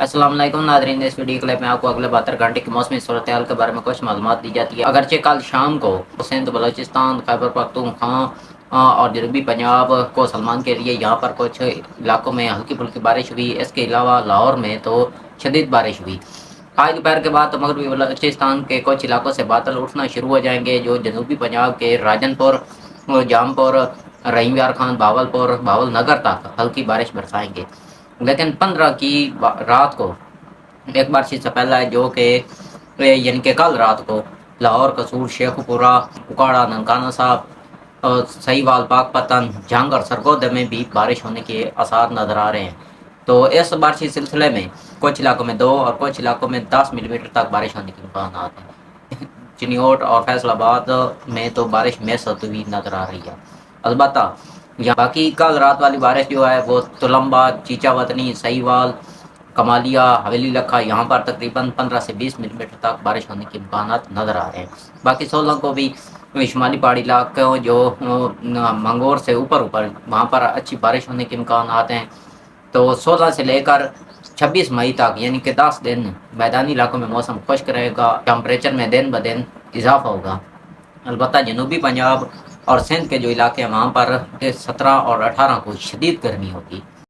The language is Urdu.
السلام علیکم ناظرین، اس ویڈیو کلپ میں آپ کو اگلے 72 گھنٹے کی موسمی صورتحال کے بارے میں کچھ معلومات دی جاتی ہے۔ اگرچہ کل شام کو سندھ، بلوچستان، خیبر پختونخوا اور جنوبی پنجاب کو سلمان کے لیے یہاں پر کچھ علاقوں میں ہلکی پھلکی بارش ہوئی، اس کے علاوہ لاہور میں تو شدید بارش ہوئی۔ آج دوپہر کے بعد تو مغربی بلوچستان کے کچھ علاقوں سے بادل اٹھنا شروع ہو جائیں گے، جو جنوبی پنجاب کے راجن پور، جام پور، رحیم یار خان، بھاول نگر تک ہلکی بارش برسائیں گے۔ لیکن 15 کی رات کو ایک بار چیز سے پہلا ہے جو کہ یعنی کہ کل رات کو لاہور، قصور، شیخ پورہ، اکاڑا، ننکانہ صاحب اور سہیوال، پاک پتن، جھنگ اور سرگودہ میں بھی بارش ہونے کے آثار نظر آ رہے ہیں۔ تو اس بارشی سلسلے میں کچھ علاقوں میں 2 اور کچھ علاقوں میں 10 ملی میٹر تک بارش ہونے کے امکانات ہیں۔ چنیوٹ اور فیصل آباد میں تو بارش میس ہوتی ہوئی نظر آ رہی ہے۔ البتہ یہاں باقی کل رات والی بارش جو ہے وہ تلمبا، چیچا وطنی، سہیوال، کمالیہ، حویلی لکھا، یہاں پر تقریباً 15 سے 20 ملی میٹر تک بارش ہونے کے امکانات نظر آ رہے ہیں۔ باقی 16 کو بھی شمالی پہاڑی علاقوں جو منگور سے اوپر وہاں پر اچھی بارش ہونے کے امکانات ہیں۔ تو 16 سے لے کر 26 مئی تک یعنی کہ 10 دن میدانی علاقوں میں موسم خشک رہے گا، ٹمپریچر میں دن بدن اضافہ ہوگا۔ البتہ جنوبی پنجاب اور سندھ کے جو علاقے ہیں وہاں پر 17 اور 18 کو شدید گرمی ہوگی۔